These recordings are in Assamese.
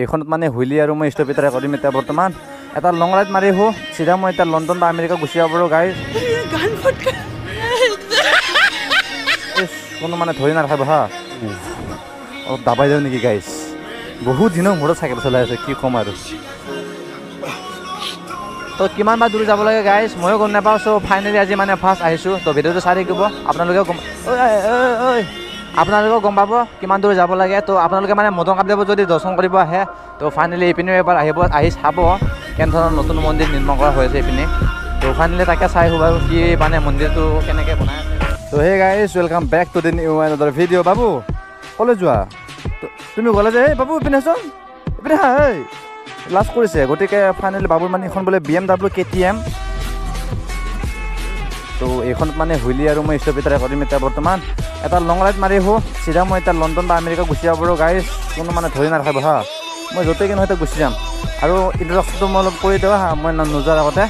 এইখনত মানে হুইলি আৰু মই ষ্টপ এটা কৰিম এতিয়া বৰ্তমান এটা লং ৰাইড মাৰি আহোঁ চিধা মই এতিয়া লণ্ডন বা আমেৰিকা গুচি যাব পাৰোঁ গাইজ কোনো মানে ধৰি নাথাকিব হা অলপ দাবাই যাওঁ নেকি গাইজ বহুত দিনৰ মূৰত চাইকেল চলাই আছে কি ক'ম আৰু তো কিমান বাৰ দূৰ যাব লাগে গাইজ ময়ো গম নাপাওঁ চ' ফাইনেলি আজি মানে ফাৰ্ষ্ট আহিছোঁ তো ভিডিঅ'টো চাই থাকিব আপোনালোকেও গম পাব কিমান দূৰ যাব লাগে তো আপোনালোকে মানে মদন কামদেৱত যদি দৰ্শন কৰিব আহে তো ফাইনেলি এইপিনেও এবাৰ আহি চাব কেনেধৰণৰ নতুন মন্দিৰ নিৰ্মাণ কৰা হৈ আছে এইপিনে তো ফাইনেলি তাকে চাই আহোঁ বাৰু কি মানে মন্দিৰটো কেনেকৈ বনাই আছে তো hey guys welcome back to the new another video' বাবু ক'লৈ যোৱা তুমি গ'লা যে এই বাবু ইপিনে চোন ইপিনে হা এই লাষ্ট কৰিছে গতিকে ফাইনেলি বাবুৰ মানে এখন বোলে BMW KTM তো এইখনত মানে হুইলি আৰু মই ষ্টপ এটা কৰিম এতিয়া বৰ্তমান এটা লং ৰাইড মাৰি আহোঁ চিধা মই এতিয়া লণ্ডন বা আমেৰিকা গুচি যাব পাৰোঁ গাইজ কোনো মানে ধৰি নাথাকিব হা মই য'তে কিনো হয়তো গুচি যাম আৰু ইণ্ট্ৰডাকশ্যনটো মই অলপ কৰি দিওঁ হা মই নোযোৱাৰ আগতে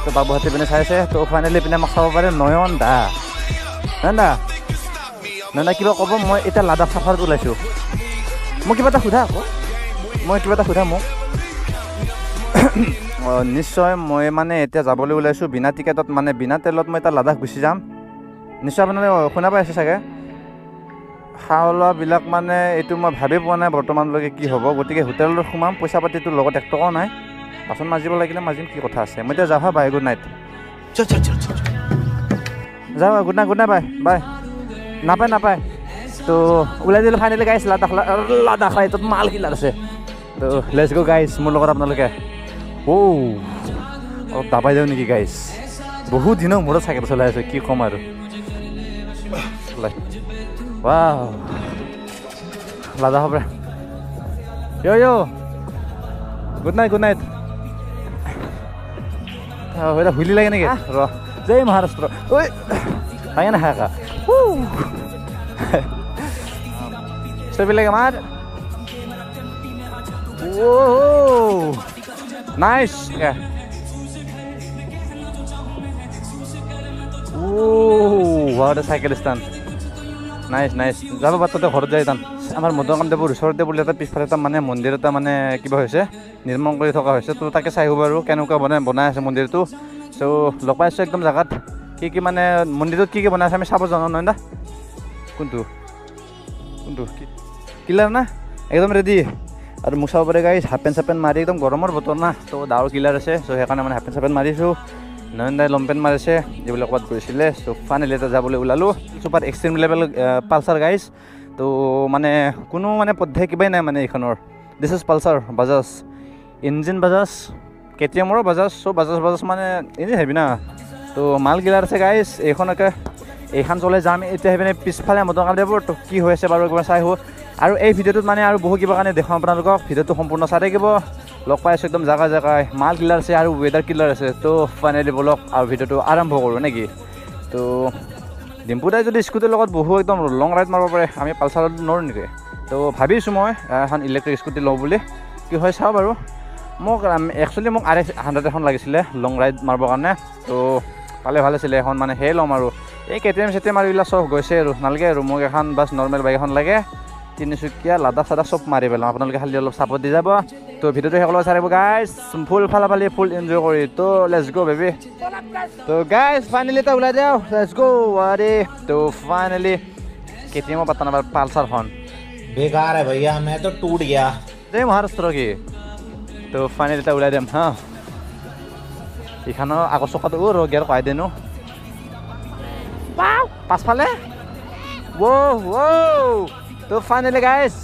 তো বাবুহঁতে পিনে চাইছে তো ফাইনেলি পিনে আমাক চাব পাৰে নয়ন দা কিবা ক'ব মই এতিয়া লাডাখ চাফাৰত ওলাইছোঁ মই কিবা এটা সোধা আকৌ মোক নিশ্চয় মই মানে এতিয়া যাবলৈ ওলাইছোঁ বিনা টিকেটত মানে বিনা তেলত মই এতিয়া লাডাখ গুচি যাম নিশ্চয় আপোনালোকে শুনা পাই আছে চাগে খাৱলাবিলাক মানে এইটো মই ভাবি পোৱা নাই বৰ্তমানলৈকে কি হ'ব গতিকে হোটেলত সোমাম পইচা পাতিটো লগত 1 টকাও নাই বাচন মাজিব লাগিলে মাজিম কি কথা আছে মই এতিয়া যাওঁ বাই গুড নাইট যাওঁ গুড নাইট বাই নাপায় তো ওলাই দিলোঁ ফাইনেলি গাইছ লাডাখ এইটোত মাল কিলাৰ আছে তো লেটছ গো গাইছ মোৰ লগত আপোনালোকে অলপ দাবাই যাওঁ নেকি গাইছ বহুত দিনৰ মূৰত চাইকেল চলাই আছোঁ কি ক'ম আৰু লাডাখৰ পৰা গুড নাইট এটা হুইলি লাগে নেকি ৰ জয় মহাৰাষ্ট্ৰ ঐ লাগে না হাকা ষ্টপবিলাক আমাৰ nice what a cycle stand nice যাব বাটতে ঘৰত যায় তান আমাৰ মদন কামদেৱৰ ওচৰতে বুলি এটা পিছফালে এটা মানে মন্দিৰ এটা মানে কিবা হৈছে নিৰ্মাণ কৰি থকা হৈছে তো তাকে চাই আহিব আৰু কেনেকুৱা বনাই আছে মন্দিৰটো চ' লগ পাইছোঁ একদম জেগাত কি মানে মন্দিৰটোত কি বনাই আছে আমি চাব জানো নহয় না কোনটো কিলাৰ না একদম ৰেডি আৰু মোক চাব পাৰে গাইছ হাফ পেণ্ট মাৰি একদম গৰমৰ বতৰ না তো ডাৱৰ কিলাৰ আছে চ' সেইকাৰণে মানে হাফ পেণ্ট মাৰিছোঁ নয়নদাই লং পেণ্ট মাৰিছে যিবিলাক ক'ৰবাত গৈছিলে চ' ফাইনেলি এটা যাবলৈ ওলালোঁ চুপাৰ এক্সট্ৰিম লেভেল পালচাৰ গাইছ তো মানে কোনো মানে পদ্ধতি কিবাই নাই মানে এইখনৰ this is Pulsar Bajaj engine Bajaj KTMৰো বাজাজ চ' বাজাজ মানে ইঞ্জিন হেভি না তো মাল কিলাৰ আছে গাইছ এইখন চলাই যাম এতিয়া সেইপিনে পিছফালে মদন কামদেৱৰ তো কি হৈ আছে বাৰু একবাৰ চাই আহোঁ আৰু এই ভিডিঅ'টোত মানে আৰু বহু কিবা কাৰণে দেখুৱাম আপোনালোকক ভিডিঅ'টো সম্পূৰ্ণ চাই থাকিব লগ পাই আছোঁ একদম জেগাই মাল কিলাৰ আছে আৰু ৱেডাৰ কিলাৰ আছে তো ফাইনেলি বলক আৰু ভিডিঅ'টো আৰম্ভ কৰোঁ নেকি তো ডিম্পুদাই যদি স্কুটিৰ লগত বহু একদম লং ৰাইড মাৰিব পাৰে আমি পালচাৰত নোৱাৰোঁ নেকি তো ভাবিছোঁ মই এখন ইলেক্ট্ৰিক স্কুটি লওঁ বুলি কি হয় চাওঁ বাৰু মোক একচুৱেলি মোক RX100 এখন লাগিছিলে লং ৰাইড মাৰিবৰ কাৰণে তো পালে ভাল আছিলে এখন মানে সেই ল'ম আৰু এই KTM আৰু এইবিলাক চব গৈছে আৰু নালাগে আৰু মোক এখন বাছ নৰ্মেল বাইক এখন লাগে তিনিচুকীয়া লাডাখ চব মাৰি পেলাম আপোনালোকে খালি অলপ চাপৰ্ট দি যাব তো ভিডিঅ'টো সকলো চাই আহিব গাইজ ফুল ফালি ফুল এনজয় কৰি তো লেটছ গো বেবি তো গাইজ ফাইনেলি এটা ওলাই যাওঁ লেটছ গো আৰে তো ফাইনেলি KTM পাতা নাপাৰ পালচাৰখন बेकार है भैया मैं तो टूट गया জয় মহাৰাষ্ট্ৰ কি তো ফাইনেলি এটা ওলাই দিম হা এইখনৰ আগৰ চকাটো গিয়াৰ কৰাই দেনো পাছফালে তো ফাইনেলি গাইজ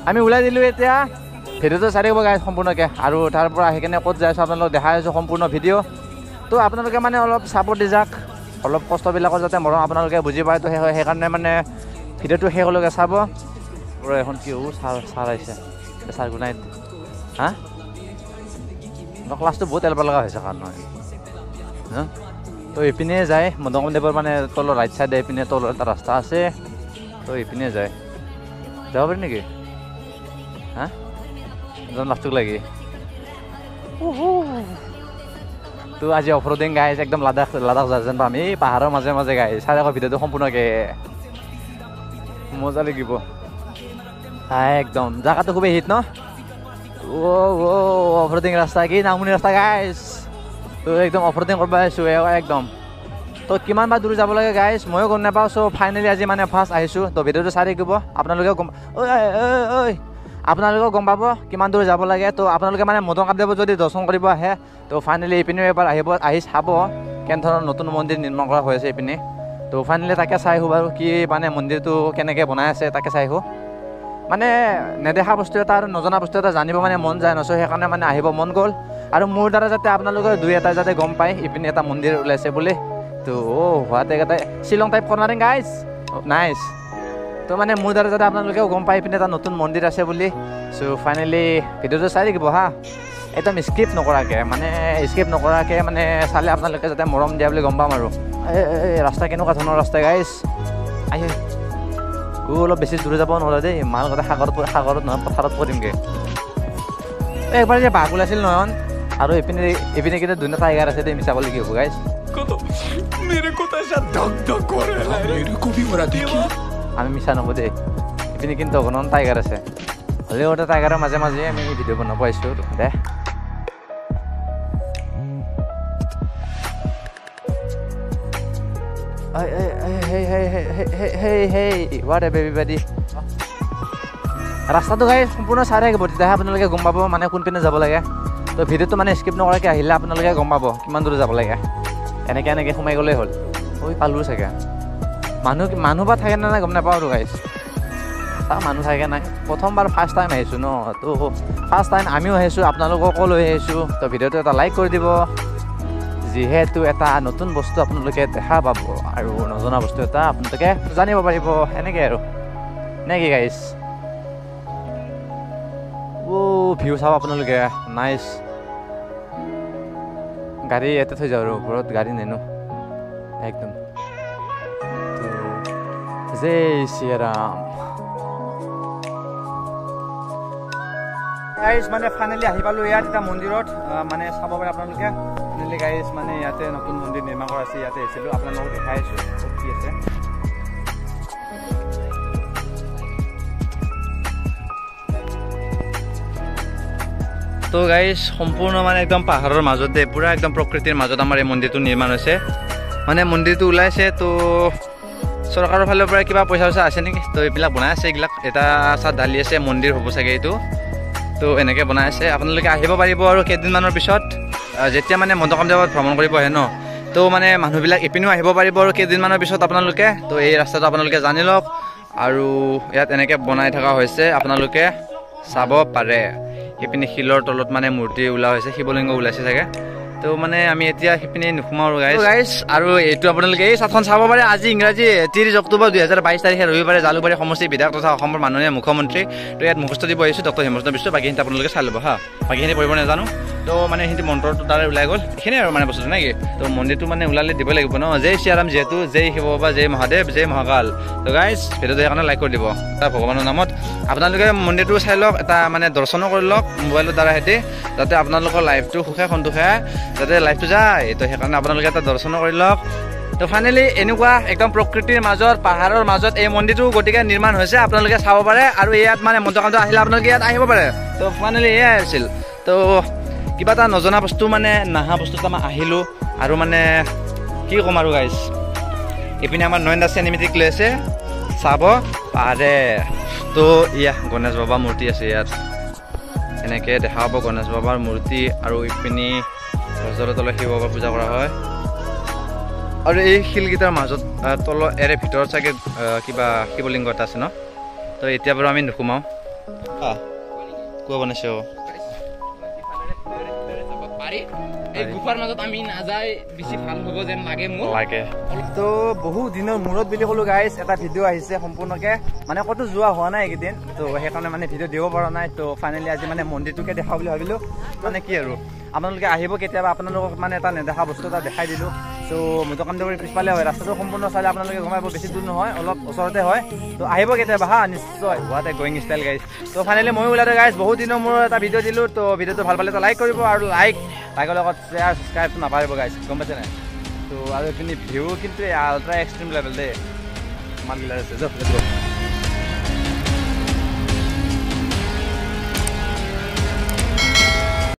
আমি ওলাই দিলোঁ এতিয়া ভিডিঅ'টো চাই থাকিব গাইজ সম্পূৰ্ণকৈ আৰু তাৰ পৰা আহি কিনে ক'ত যাই আছোঁ আপোনালোকক দেখাই আছোঁ সম্পূৰ্ণ ভিডিঅ' তো আপোনালোকে মানে অলপ চাপৰ্ট দি যাওক অলপ কষ্টবিলাকৰ যাতে মৰম আপোনালোকে বুজি পায় তো সেইকাৰণে মানে ভিডিঅ'টো শেষলৈকে চাব এখন কি ছাৰ আহিছে ছাৰ গুড নাইট হা ক্লাছটো বহুত এলব লগা হৈছে কাৰণ নহয় তো এইপিনে যায় মদন কামদেৱৰ মানে তলৰ ৰাইট চাইডে এইপিনে তলৰ এটা ৰাস্তা আছে তো এইপিনে যায় যাব পাৰি নেকি হা এজন লাষ্টটোক লাগি তো আজি অফৰোডিং গাইজ একদম লাডাখ যেন পাম এই পাহাৰৰ মাজে গাই চাই আকৌ ভিডিঅ'টো সম্পূৰ্ণকৈ মজা লাগিব একদম জেগাটো খুবেই হিট ন অফৰোডিং ৰাস্তা কি নামনি ৰাস্তা গাইজ তো একদম অফৰোডিং কৰিব আহিছোঁ একদম তো কিমান বা দূৰ যাব লাগে গাইজ ময়ো গম নাপাওঁ চ' ফাইনেলি আজি মানে ফাৰ্ষ্ট আহিছোঁ তো ভিডিঅ'টো চাই থাকিব আপোনালোকেও গম আপোনালোকেও গম পাব কিমান দূৰ যাব লাগে তো আপোনালোকে মানে মদন কামদেৱত যদি দৰ্শন কৰিব আহে তো ফাইনেলি এইপিনেও এবাৰ আহি চাব কেনেধৰণৰ নতুন মন্দিৰ নিৰ্মাণ কৰা হৈ আছে এইপিনে তো ফাইনেলি তাকে চাই আহোঁ বাৰু কি মানে মন্দিৰটো কেনেকৈ বনাই আছে তাকে চাই আহোঁ মানে নেদেখা বস্তু এটা আৰু নজনা বস্তু এটা জানিব মানে মন যায় নচ' সেইকাৰণে মানে আহিব মন গ'ল আৰু মোৰ দ্বাৰা যাতে আপোনালোকে দুই এটা যাতে গম পায় ইপিনে এটা মন্দিৰ ওলাইছে বুলি তো হোৱাতে এটা Shillong type cornering guys nice তো মানে মোৰ দ্বাৰা যাতে আপোনালোকেও গম পায় ইপিনে এটা নতুন মন্দিৰ আছে বুলি চ' ফাইনেলি ভিডিঅ'টো চাই থাকিব হা একদম স্কিপ নকৰাকৈ মানে চালে আপোনালোকে যাতে মৰম দিয়া বুলি গম পাম আৰু এই ৰাস্তা কেনেকুৱা ধৰণৰ ৰাস্তা গাইজ আহি অলপ বেছি দূৰে যাব নহ'লে দেই মাল গতে সাগৰত নহয় পথাৰত কৰিমগৈ একবাৰ যে বাঘ ওলাইছিল নয়ন আৰু ইপিনে কিন্তু দুটা টাইগাৰ আছে দেই মিছা ক'লে কি হ'ব গাইজ আমি মিছা নহ'ব দেই ইপিনে কিন্তু অগণন টাইগাৰ আছে হ'লেও এটা টাইগাৰৰ মাজে মাজে আমি ভিডিঅ' বনাব আহিছোঁ দে ৰাস্তাটো গাই সম্পূৰ্ণ চাই থাকিব তেতিয়াহে আপোনালোকে গম পাব মানে কোনপিনে যাব লাগে তো ভিডিঅ'টো মানে স্কিপ নকৰাকৈ আহিলে আপোনালোকে গম পাব কিমান দূৰ যাব লাগে এনেকৈ সোমাই গ'লেই হ'ল ঐ পালোঁ চাগে মানুহ বা থাকে নাই গম নাপাওঁ আৰু গাইছ মানুহ থাকে নাই প্ৰথমবাৰ ফাৰ্ষ্ট টাইম আহিছোঁ ন তো ফাৰ্ষ্ট টাইম আমিও আহিছোঁ আপোনালোককো লৈ আহিছোঁ তো ভিডিঅ'টো এটা লাইক কৰি দিব যিহেতু এটা নতুন বস্তু আপোনালোকে দেখা পাব আৰু নজনা বস্তু এটা আপোনালোকে জানিব পাৰিব এনেকৈ আৰু নে কি গাইছ ভিউ চাব আপোনালোকে নাইচ গাড়ী ইয়াতে থৈ যাওঁ আৰু ওপৰত গাড়ী নেনো একদম জয় শ্ৰীৰাম গাইজ মানে ফাইনেলি আহি পালোঁ ইয়াত এটা মন্দিৰত মানে চাব পাৰে আপোনালোকে ফাইনেলি গাইজ মানে ইয়াতে নতুন মন্দিৰ নিৰ্মাণ কৰা আছে ইয়াতে আহিছিলোঁ আপোনালোকক দেখাই আছোঁ কি আছে তো গাইজ সম্পূৰ্ণ মানে একদম পাহাৰৰ মাজতে পূৰা একদম প্ৰকৃতিৰ মাজত আমাৰ এই মন্দিৰটো নিৰ্মাণ হৈছে মানে মন্দিৰটো ওলাইছে তো চৰকাৰৰ ফালৰ পৰা কিবা পইচা আছে নেকি তো এইবিলাক বনাই আছে এইবিলাক এটা চাত ঢালি আছে মন্দিৰ হ'ব চাগে এইটো তো এনেকৈ বনাই আছে আপোনালোকে আহিব পাৰিব আৰু কেইদিনমানৰ পিছত যেতিয়া মানে মদন কামদেৱত ভ্ৰমণ কৰিব আহে ন তো মানে মানুহবিলাক ইপিনেও আহিব পাৰিব আৰু কেইদিনমানৰ পিছত আপোনালোকে তো এই ৰাস্তাটো আপোনালোকে জানি লওক আৰু ইয়াত এনেকৈ বনাই থকা হৈছে আপোনালোকে চাব পাৰে সিপিনে শিলৰ তলত মানে মূৰ্তি ওলোৱা হৈছে শিৱলিংগ ওলাইছে চাগে তো মানে আমি এতিয়া সিপিনে নোসোমাওঁ আৰু গাইজ আৰু এইটো আপোনালোকে এই চাটখন চাব পাৰে আজি ইংৰাজী 30 অক্টোবৰ 2022 তাৰিখে ৰবিবাৰে জালুকবাৰী সমষ্টিৰ বিধায়ক তথা অসমৰ মাননীয় মুখ্যমন্ত্ৰী তো ইয়াত মুখস্থ দিব আহিছোঁ ডক্টৰ হিমন্ত বিশ্ব বাকীখিনি আপোনালোকে চাই ল'ব হা বাকীখিনি পঢ়িব নাজানো তো মানে সেইখিনি মন্ত্ৰটো তাৰে ওলাই গ'ল এইখিনিয়ে আৰু মানে বস্তুটো নেকি তো মন্দিৰটো মানে ওলালে দিব লাগিব ন জয় শ্ৰীৰাম যিহেতু জয় শিৱ বা জয় মহাদেৱ জয় মহাকাল তো গাইজ ভিডিঅ'টো সেইকাৰণে লাইক কৰি দিব এটা ভগৱানৰ নামত আপোনালোকে মন্দিৰটো চাই লওক এটা মানে দৰ্শনো কৰি লওক মোবাইলৰ দ্বাৰা সিহঁতি যাতে আপোনালোকৰ লাইফটো সুখে সন্তোষে যাতে লাইফটো যায় তো সেইকাৰণে আপোনালোকে এটা দৰ্শনো কৰি লওক তো ফাইনেলি এনেকুৱা একদম প্ৰকৃতিৰ মাজত পাহাৰৰ মাজত এই মন্দিৰটো গতিকে নিৰ্মাণ হৈছে আপোনালোকে চাব পাৰে আৰু ইয়াত মানে মদন কামদেৱ আহিলে আপোনালোকে ইয়াত আহিব পাৰে তো ফাইনেলি এয়াই আছিল তো কিবা এটা নজনা বস্তু মানে নাহা বস্তু এটা মই আহিলোঁ আৰু মানে কি ক'ম আৰু গাইজ ইপিনে আমাৰ নয়ন দাস চিনেমেটিক লৈ আছে চাব পাৰে তো ইয়া গণেশ বাবা মূৰ্তি আছে ইয়াত এনেকৈ দেখা পাব গণেশ বাবাৰ মূৰ্তি আৰু ইপিনে গছৰ তলত শিৱ বাবা পূজা কৰা হয় আৰু এই শিলকেইটাৰ মাজত তল এৰে ভিতৰত চাগে কিবা শিৱলিংগ এটা আছে ন তো এতিয়া বাৰু আমি নোসোমাওঁ কোৱা বনাইছে এই গুফাৰ মাজত আমি নাযায় বেছি ভাল হ'ব যেন লাগে মোৰ লাগে তো বহু দিনৰ মূৰত বুলি ক'লো গাইজ এটা ভিডিঅ' আহিছে সম্পূৰ্ণকৈ মানে ক'তো যোৱা হোৱা নাই এইকেইদিন তো সেইকাৰণে মানে ভিডিঅ' দিব পৰা নাই তো ফাইনেলি আজি মানে মন্দিৰটোকে দেখাওঁ বুলি ভাবিলোঁ মানে কি আৰু আপোনালোকে আহিব কেতিয়াবা আপোনালোকক মানে এটা নেদেখা বস্তু এটা দেখাই দিলোঁ তো মদন কামদেৱৰ পিছফালে হয় ৰাস্তাটো সম্পূৰ্ণ চালে আপোনালোকে গম পাব বেছি দূৰ নহয় অলপ ওচৰতে হয় তো আহিব কেতিয়াবা হা নিশ্চয় হোৱাতে গয়িং ষ্টাইল গাইজ তো ফাইনেলি ময়ো ওলালোঁ গাইজ বহুত দিনৰ মূৰত এটা ভিডিঅ' দিলোঁ তো ভিডিঅ'টো ভাল পালে এটা লাইক কৰিব আৰু লাইকৰ লগত শ্বেয়াৰ ছাবস্ক্ৰাইবটো নাপাৰিব গাইজ গম পাইছে নাই তো আৰু এইপিনি ভিউ কিন্তু আল্ট্ৰা এক্সট্ৰিম লেভেল দেই ইমান গিলাৰ আছে